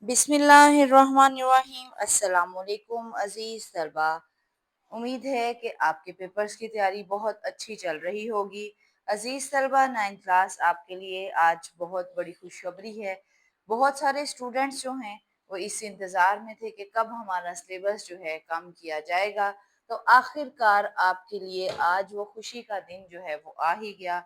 बिस्मिल्लाहिर्रहमानिर्रहीम। अस्सलाम वालेकुम अज़ीज़ तलबा। उम्मीद है कि आपके पेपर्स की तैयारी बहुत अच्छी चल रही होगी। अज़ीज़ तलबा, 9th क्लास आपके लिए आज बहुत बड़ी खुशखबरी है। बहुत सारे स्टूडेंट्स जो हैं वो इस इंतज़ार में थे कि कब हमारा सिलेबस जो है कम किया जाएगा। तो आखिरकार आपके लिए आज वो खुशी का दिन जो है वो आ ही गया।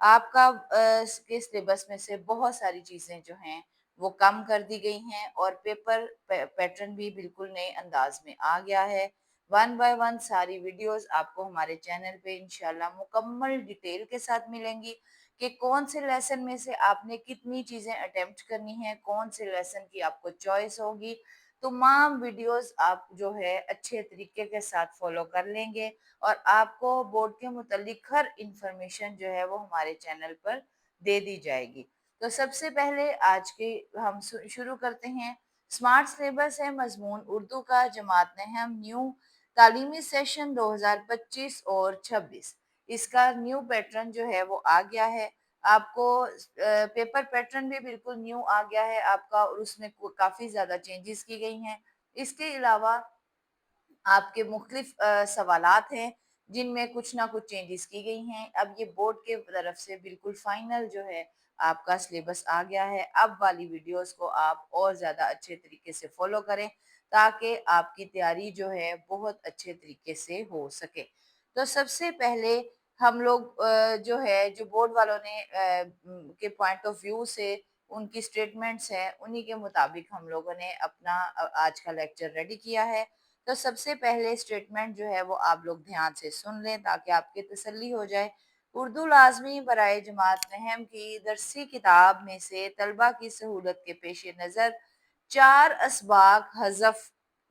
आपका के सिलेबस में से बहुत सारी चीज़ें जो हैं वो कम कर दी गई हैं और पेपर पैटर्न भी बिल्कुल नए अंदाज में आ गया है। वन बाय वन सारी वीडियोस आपको हमारे चैनल पे इंशाल्लाह मुकम्मल डिटेल के साथ मिलेंगी कि कौन से लेसन में से आपने कितनी चीज़ें अटेम्प्ट करनी है, कौन से लेसन की आपको चॉइस होगी। तमाम वीडियोस आप जो है अच्छे तरीके के साथ फॉलो कर लेंगे और आपको बोर्ड के मुतालिक हर इंफॉर्मेशन जो है वो हमारे चैनल पर दे दी जाएगी। तो सबसे पहले आज के हम शुरू करते हैं। स्मार्ट सिलेबस है मजमून उर्दू का, जमात नहम न्यू तालीमी सेशन 2025 और 26। इसका न्यू पैटर्न जो है वो आ गया है। आपको पेपर पैटर्न भी बिल्कुल न्यू आ गया है आपका और उसमें काफ़ी ज़्यादा चेंजेस की गई हैं। इसके अलावा आपके मुख्तलिफ सवालात हैं जिनमें कुछ ना कुछ चेंजेस की गई हैं। अब ये बोर्ड के तरफ से बिल्कुल फाइनल जो है आपका सिलेबस आ गया है। अब वाली वीडियोस को आप और ज़्यादा अच्छे तरीके से फॉलो करें ताकि आपकी तैयारी जो है बहुत अच्छे तरीके से हो सके। तो सबसे पहले हम लोग जो है जो बोर्ड वालों ने के पॉइंट ऑफ व्यू से उनकी स्टेटमेंट्स हैं उन्हीं के मुताबिक हम लोगों ने अपना आज का लेक्चर रेडी किया है। तो सबसे पहले स्टेटमेंट जो है वो आप लोग ध्यान से सुन लें ताकि आपकी तसल्ली हो जाए। उर्दू लाजमी बराए जमात नहम की दरसी किताब में से तलबा की सहूलत के पेश नज़र 4 असबाक हज़फ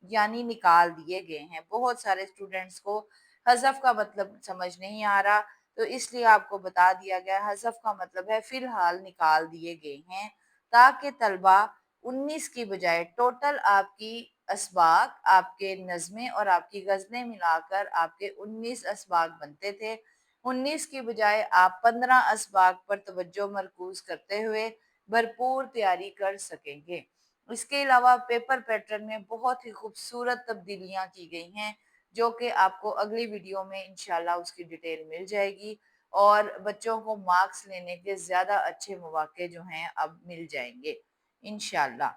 यानी निकाल दिए गए हैं। बहुत सारे स्टूडेंट्स को हज़फ का मतलब समझ नहीं आ रहा, तो इसलिए आपको बता दिया गया हज़फ का मतलब है फ़िलहाल निकाल दिए गए हैं ताकि तलबा 19 की बजाय टोटल आपकी असबाक, आपके नज़्में और आपकी गज़लें मिलाकर आपके 19 असबाक बनते थे। 19 की बजाय आप 15 असबाक पर तवज्जो मरकूज़ करते हुए भरपूर तैयारी कर सकेंगे। इसके अलावा पेपर पैटर्न में बहुत ही खूबसूरत तब्दीलियाँ की गई हैं जो कि आपको अगली वीडियो में इंशाल्लाह उसकी डिटेल मिल जाएगी और बच्चों को मार्क्स लेने के ज़्यादा अच्छे मौके जो हैं अब मिल जाएंगे इंशाल्लाह।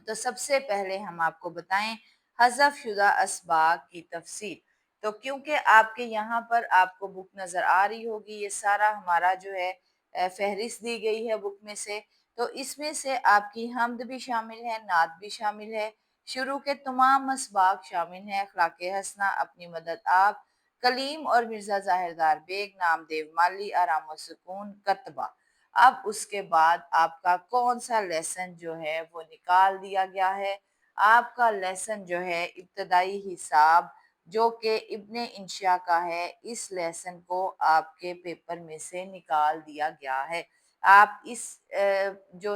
तो सबसे पहले हम आपको बताएं हज़फ शुदा असबाक की तफसील। तो क्योंकि आपके यहाँ पर आपको बुक नज़र आ रही होगी, ये सारा हमारा जो है फहरिस्त दी गई है बुक में से। तो इसमें से आपकी हम्द भी शामिल है, नात भी शामिल है, शुरू के तमाम असबाक शामिल हैं, अखलाक हसना, अपनी मदद आप, कलीम और मिर्ज़ा ज़ाहिरदार बेग, नामदेव माली, आराम सुकून, कतबा। अब उसके बाद आपका कौन सा लेसन जो है वो निकाल दिया गया है। आपका लेसन जो है इब्तदाई हिसाब जो कि इब्ने इंशा का है, इस लेसन को आपके पेपर में से निकाल दिया गया है। आप इस जो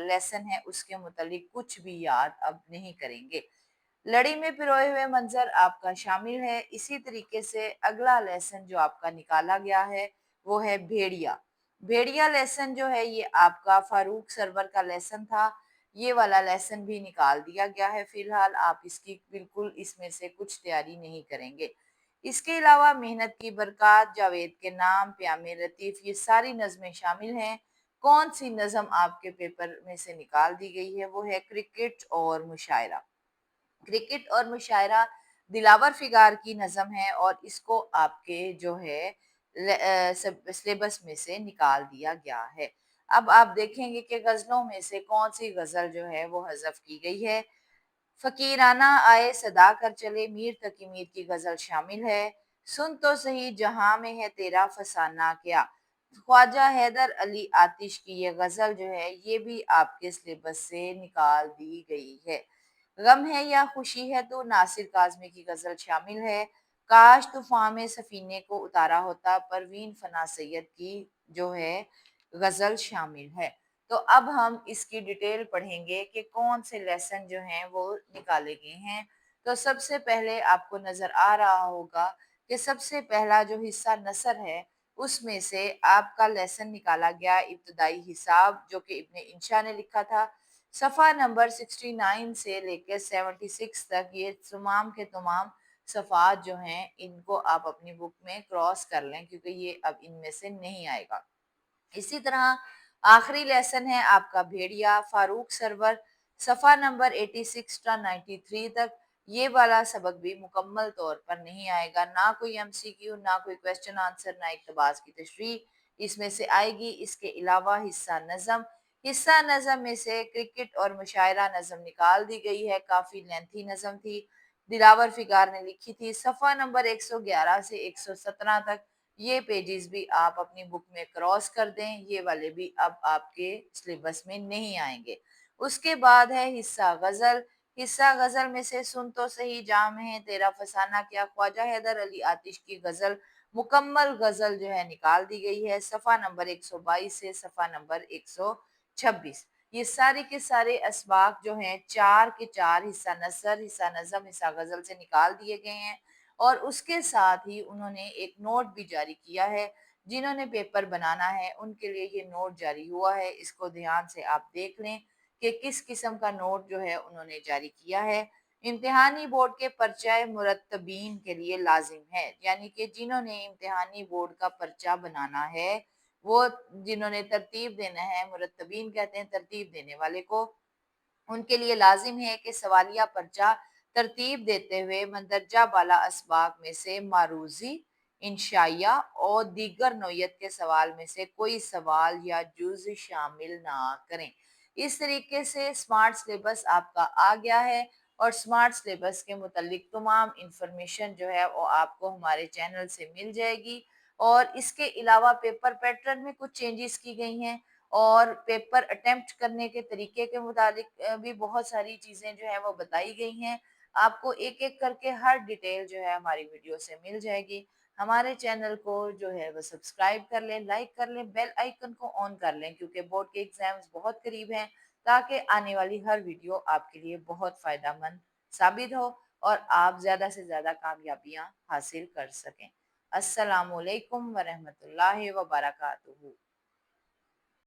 लेसन है उसके मुतालिक कुछ भी याद अब नहीं करेंगे। लड़ी में पिरोए हुए मंजर आपका शामिल है। इसी तरीके से अगला लेसन जो आपका निकाला गया है वो है भेड़िया। भेड़िया लेसन जो है ये आपका फारूक सरवर का लेसन था। ये वाला लेसन भी निकाल दिया गया है। फिलहाल आप इसकी बिल्कुल इसमें से कुछ तैयारी नहीं करेंगे। इसके अलावा मेहनत की बरकत, जावेद के नाम, प्यामे लतीफ़, ये सारी नज़में शामिल हैं। कौन सी नज़म आपके पेपर में से निकाल दी गई है वो है क्रिकेट और मुशायरा। क्रिकेट और मुशायरा दिलावर फिगार की नज़म है और इसको आपके जो है सिलेबस में से निकाल दिया गया है। अब आप देखेंगे कि गज़लों में से कौन सी गज़ल जो है वो हज़फ की गई है। फ़कीराना आए सदा कर चले, मीर तकी मीर की गज़ल शामिल है। सुन तो सही जहां में है तेरा फसाना क्या, ख्वाजा हैदर अली आतिश की ये गज़ल जो है ये भी आपके सिलेबस से निकाल दी गई है। गम है या खुशी है तो नासिर काज़मी की गज़ल शामिल है। काश तूफ़ान में सफ़ीने को उतारा होता, परवीन फना सैयद की जो है गज़ल शामिल है। तो अब हम इसकी डिटेल पढ़ेंगे कि कौन से लेसन जो हैं वो निकाले गए हैं। तो सबसे पहले आपको नज़र आ रहा होगा कि सबसे पहला जो हिस्सा नसर है उसमें से आपका लेसन निकाला गया इब्तदाई हिसाब जो कि इब्ने इंशा ने लिखा था। صفحہ نمبر 69 سے لے کے 76 تک یہ تمام کے تمام صفحات جو ہیں ان کو آپ اپنی بک میں کراس کر لیں، کیونکہ یہ اب ان میں سے نہیں آئے گا۔ اسی طرح آخری لیسن ہے آپ کا بھیڑیا فاروق سرور، صفحہ نمبر 86 تا 93 تک۔ یہ والا سبق بھی مکمل طور پر نہیں آئے گا، نہ کوئی ایم سی کیو، نہ کوئی کویسچن آنسر، نہ اقتباس کی تشریح اس میں سے آئے گی۔ اس کے علاوہ حصہ نظم میں سے کرکٹ اور مشاعرہ نظم نکال دی گئی ہے، کافی لینتھی نظم تھی، دلاور فگار نے لکھی تھی۔ صفحہ نمبر 111 سے 117 تک یہ پیجز بھی آپ اپنی بک میں کراس کر دیں، یہ والے بھی اب آپ کے سلیبس میں نہیں آئیں گے۔ اس کے بعد ہے حصہ غزل میں سے سن تو صحیح جام ہے تیرا فسانہ کیا، خواجہ حیدر علی آتش کی غزل مکمل غزل جو ہے نکال دی گئی ہے، صفحہ نمبر 122 سے صفحہ نمبر 126۔ یہ سارے کے سارے اسباق جو ہیں 4 کے 4 حصہ نثر، حصہ نظم، حصہ غزل سے نکال دیے گئے ہیں، اور اس کے ساتھ ہی انہوں نے ایک نوٹ بھی جاری کیا ہے۔ جنہوں نے پیپر بنانا ہے ان کے لیے یہ نوٹ جاری ہوا ہے، اس کو دھیان سے آپ دیکھ لیں کہ کس قسم کا نوٹ جو ہے انہوں نے جاری کیا ہے۔ امتحانی بورڈ کے پرچہ مرتبین کے لیے لازم ہے، یعنی کہ جنہوں نے امتحانی بورڈ کا پرچہ بنانا ہے، وہ جنہوں نے ترتیب دینا ہے، مرتبین کہتے ہیں ترتیب دینے والے کو، ان کے لیے لازم ہے کہ سوالیہ پرچہ ترتیب دیتے ہوئے مندرجہ بالا اسباق میں سے معروضی، انشائیہ اور دیگر نوعیت کے سوال میں سے کوئی سوال یا جز شامل نہ کریں۔ اس طریقے سے سمارٹ سلیبس آپ کا آ گیا ہے، اور سمارٹ سلیبس کے متعلق تمام انفارمیشن جو ہے وہ آپ کو ہمارے چینل سے مل جائے گی، اور اس کے علاوہ پیپر پیٹرن میں کچھ چینجز کی گئی ہیں، اور پیپر اٹیمپٹ کرنے کے طریقے کے متعلق بھی بہت ساری چیزیں جو ہیں وہ بتائی گئی ہیں۔ آپ کو ایک ایک کر کے ہر ڈیٹیل جو ہے ہماری ویڈیو سے مل جائے گی۔ ہمارے چینل کو جو ہے وہ سبسکرائب کر لیں، لائک کر لیں، بیل آئیکن کو آن کر لیں، کیونکہ بورڈ کے ایگزامز بہت قریب ہیں، تاکہ آنے والی ہر ویڈیو آپ کے لیے بہت فائدہ مند ثابت ہو اور آپ زیادہ سے زیادہ کامیابیاں حاصل کر سکیں۔ السلام علیکم ورحمۃ اللہ وبرکاتہ۔